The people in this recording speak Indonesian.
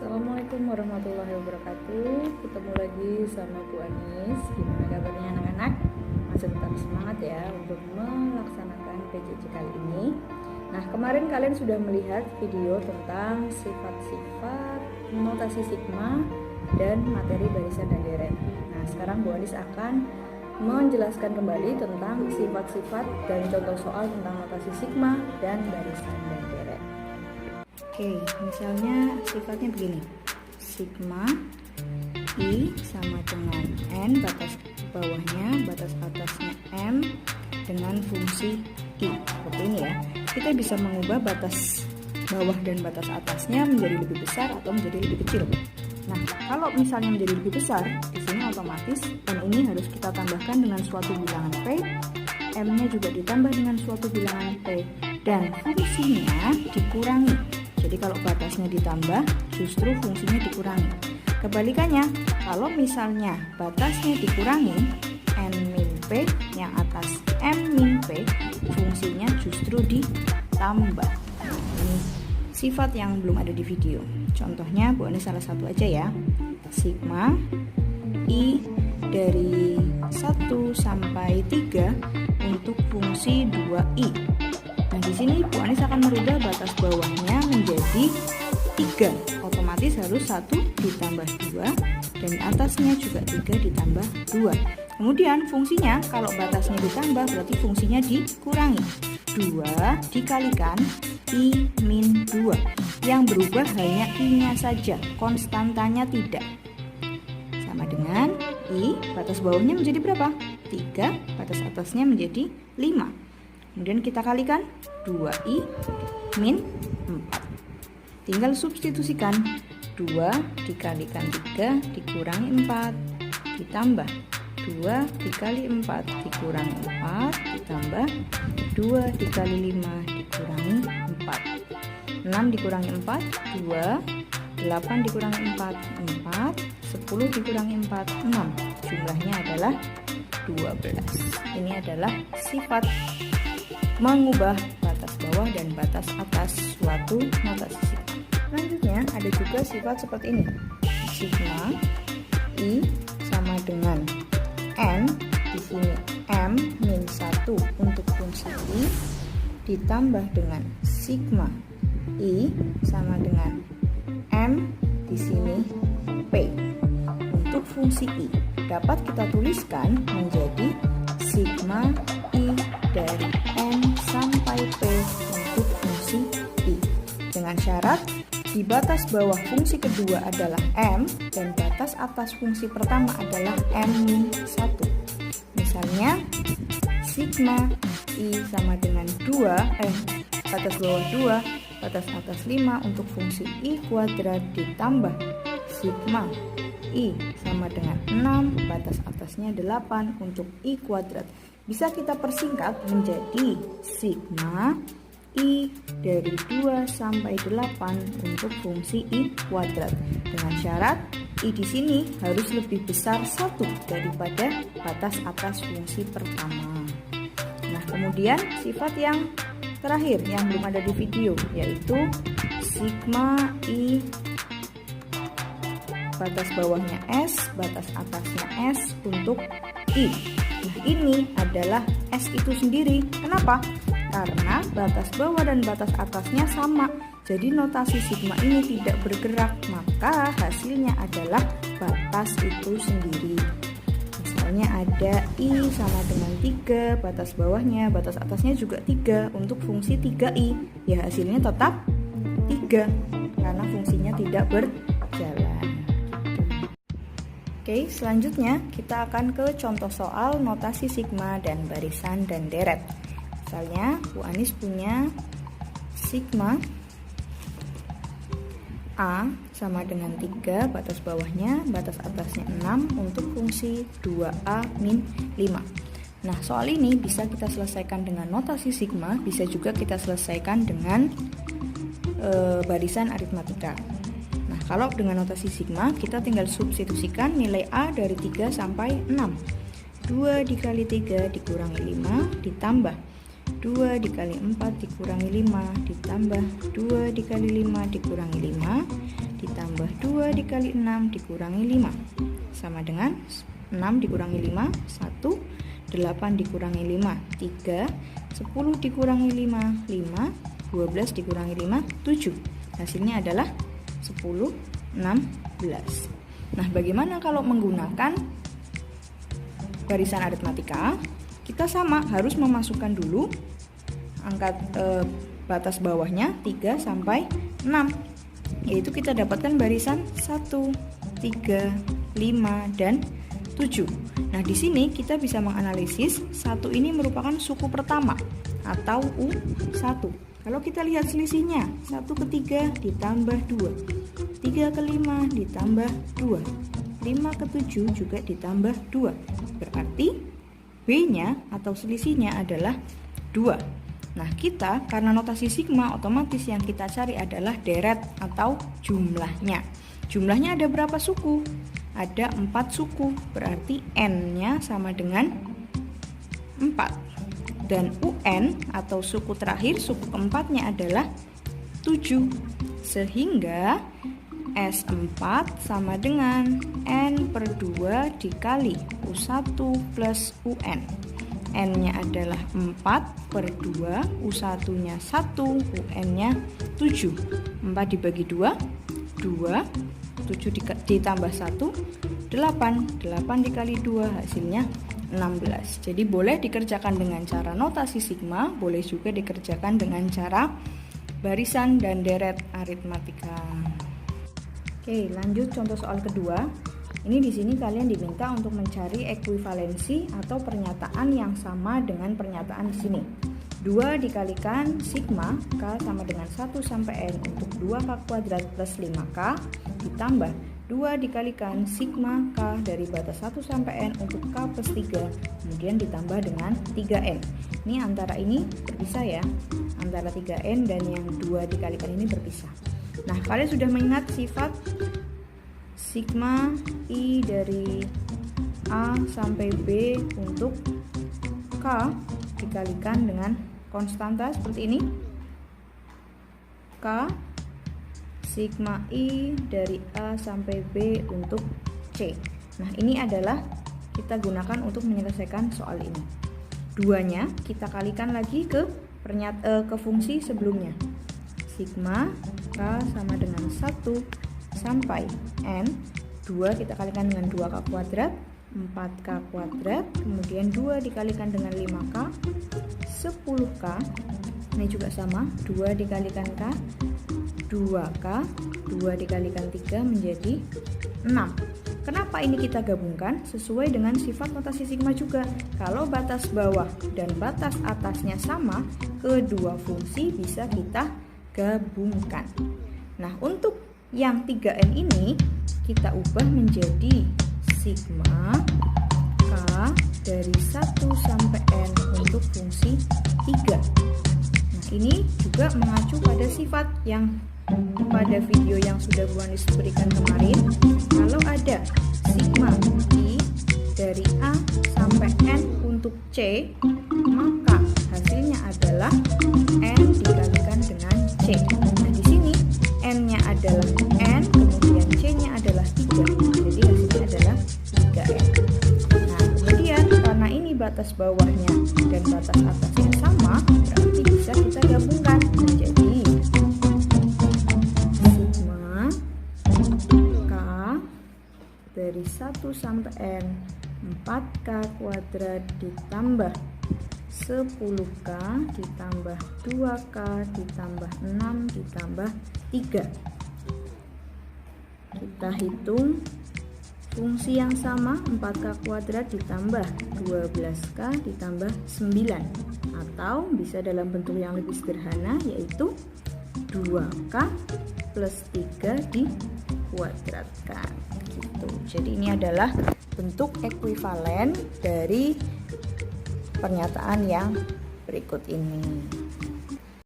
Assalamualaikum warahmatullahi wabarakatuh. Ketemu lagi sama Bu Anis. Gimana kabarnya anak-anak? Masih tetap semangat ya untuk melaksanakan PJJ kali ini. Nah, kemarin kalian sudah melihat video tentang sifat-sifat notasi sigma dan materi barisan dan deret. Nah, sekarang Bu Anis akan menjelaskan kembali tentang sifat-sifat dan contoh soal tentang notasi sigma dan barisan dan deret. Oke, misalnya sifatnya begini. Sigma I sama dengan N, batas bawahnya, batas atasnya M dengan fungsi I. Seperti ini ya. Kita bisa mengubah batas bawah dan batas atasnya menjadi lebih besar atau menjadi lebih kecil. Nah, kalau misalnya menjadi lebih besar, di sini otomatis N ini harus kita tambahkan dengan suatu bilangan P, M-nya juga ditambah dengan suatu bilangan P, dan fungsinya dikurangi. Jadi kalau batasnya ditambah, justru fungsinya dikurangi. Kebalikannya, kalau misalnya batasnya dikurangi, N-P, yang atas M-P, fungsinya justru ditambah. Ini sifat yang belum ada di video. Contohnya, Bu Anis salah satu aja ya. Sigma I dari 1 sampai 3 untuk fungsi 2I. Nah, di sini Bu Anis akan merubah batas bawahnya menjadi 3. Otomatis harus 1 ditambah 2 dan atasnya juga 3 ditambah 2. Kemudian fungsinya kalau batasnya ditambah berarti fungsinya dikurangi. 2 dikalikan I min 2. Yang berubah hanya I-nya saja, konstantanya tidak. Sama dengan I, batas bawahnya menjadi berapa? 3, batas atasnya menjadi 5. Kemudian kita kalikan 2I min 4. Tinggal substitusikan 2 dikalikan 3 dikurangi 4 ditambah 2 dikali 4 dikurangi 4 ditambah 2 dikali 5 dikurangi 4. 6 dikurangi 4 2, 8 dikurangi 4 4, 10 dikurangi 4 6. Jumlahnya adalah 12. Ini adalah sifat mengubah batas bawah dan batas atas suatu notasi sigma. Selanjutnya ada juga sifat seperti ini. Sigma I sama dengan N, di sini M min 1 untuk fungsi I ditambah dengan sigma I sama dengan M di sini P untuk fungsi I. Dapat kita tuliskan menjadi sigma I dari N sampai P untuk fungsi I. Dengan syarat di batas bawah fungsi kedua adalah M dan batas atas fungsi pertama adalah M-1. Misalnya sigma I sama dengan 2, batas bawah 2, batas atas 5 untuk fungsi I kuadrat ditambah sigma I sama dengan 6, batas atasnya 8 untuk I kuadrat. Bisa kita persingkat menjadi sigma I dari 2 sampai 8 untuk fungsi I kuadrat. Dengan syarat I di sini harus lebih besar 1 daripada batas atas fungsi pertama. Nah, kemudian sifat yang terakhir yang belum ada di video yaitu sigma I batas bawahnya S, batas atasnya S untuk I. Nah, ini adalah S itu sendiri. Kenapa? Karena batas bawah dan batas atasnya sama. Jadi notasi sigma ini tidak bergerak, maka hasilnya adalah batas itu sendiri. Misalnya ada I sama dengan 3, batas bawahnya, batas atasnya juga 3 untuk fungsi 3I. Ya, hasilnya tetap 3 karena fungsinya tidak berjalan. Oke, selanjutnya kita akan ke contoh soal notasi sigma dan barisan dan deret. Misalnya, Bu Anis punya sigma A sama dengan 3, batas bawahnya, batas atasnya 6 untuk fungsi 2A min 5. Nah, soal ini bisa kita selesaikan dengan notasi sigma, bisa juga kita selesaikan dengan barisan aritmatika. Kalau dengan notasi sigma, kita tinggal substitusikan nilai A dari 3 sampai 6. 2 dikali 3 dikurangi 5 ditambah 2 dikali 4 dikurangi 5 ditambah 2 dikali 5 dikurangi 5 ditambah 2 dikali 6 dikurangi 5 sama dengan 6 dikurangi 5, 1, 8 dikurangi 5, 3, 10 dikurangi 5, 5, 12 dikurangi 5, 7. Hasilnya adalah 10, 16. Nah, bagaimana kalau menggunakan barisan aritmatika? Kita sama, harus memasukkan dulu angka batas bawahnya 3 sampai 6. Yaitu kita dapatkan barisan 1, 3, 5, dan 7. Nah, di sini kita bisa menganalisis 1 ini merupakan suku pertama atau U1. Kalau kita lihat selisihnya, 1 ke 3 ditambah 2, 3 ke 5 ditambah 2, 5 ke 7 juga ditambah 2. Berarti B-nya atau selisihnya adalah 2. Nah, kita karena notasi sigma, otomatis yang kita cari adalah deret atau jumlahnya. Jumlahnya ada berapa suku? Ada 4 suku, berarti N-nya sama dengan 4. Dan UN atau suku terakhir, suku keempatnya adalah 7. Sehingga S4 sama dengan N/2 dikali U1 plus UN. N-nya adalah 4/2, U1-nya 1, UN-nya 7. 4 dibagi 2, 2, 7 ditambah 1, 8. 8 dikali 2 hasilnya 16. Jadi boleh dikerjakan dengan cara notasi sigma, boleh juga dikerjakan dengan cara barisan dan deret aritmatika. Oke, lanjut contoh soal kedua. Ini di sini kalian diminta untuk mencari ekuivalensi atau pernyataan yang sama dengan pernyataan di sini. 2 dikalikan sigma K sama dengan 1 sampai N untuk 2K kuadrat plus 5K ditambah 2 dikalikan sigma K dari batas 1 sampai N untuk K plus 3 kemudian ditambah dengan 3N. Ini antara ini berpisah ya, antara 3N dan yang 2 dikalikan ini berpisah. Nah, kalian sudah mengingat sifat sigma I dari A sampai B untuk K dikalikan dengan konstanta seperti ini. K sigma I dari A sampai B untuk C. Nah, ini adalah kita gunakan untuk menyelesaikan soal ini. Duanya kita kalikan lagi ke fungsi sebelumnya. Sigma K sama dengan 1 sampai N, 2 kita kalikan dengan 2K kuadrat, 4K kuadrat, kemudian 2 dikalikan dengan 5K, 10K, ini juga sama, 2 dikalikan K, 2K, 2 dikalikan 3 menjadi 6. Kenapa ini kita gabungkan? Sesuai dengan sifat notasi sigma juga. Kalau batas bawah dan batas atasnya sama, kedua fungsi bisa kita gabungkan. Nah, untuk yang 3N ini kita ubah menjadi sigma K dari 1 sampai N untuk fungsi 3. Nah, ini juga mengacu pada sifat yang pada video yang sudah Bu Anis berikan kemarin. Kalau ada sigma I dari A sampai N untuk C, maka hasilnya adalah N dikalikan dengan C. Nah, di sini N-nya adalah N, kemudian C-nya adalah 3. Jadi hasilnya adalah 3N. Nah, kemudian karena ini batas bawahnya dan batas atasnya sama, berarti bisa kita gabungkan menjadi sigma K dari 1 sampai N 4K kuadrat ditambah 10K ditambah 2K ditambah 6 ditambah 3. Kita hitung fungsi yang sama, 4K kuadrat ditambah 12K ditambah 9, atau bisa dalam bentuk yang lebih sederhana yaitu 2K plus 3 dikuadratkan gitu. Jadi ini adalah bentuk ekuivalen dari pernyataan yang berikut ini.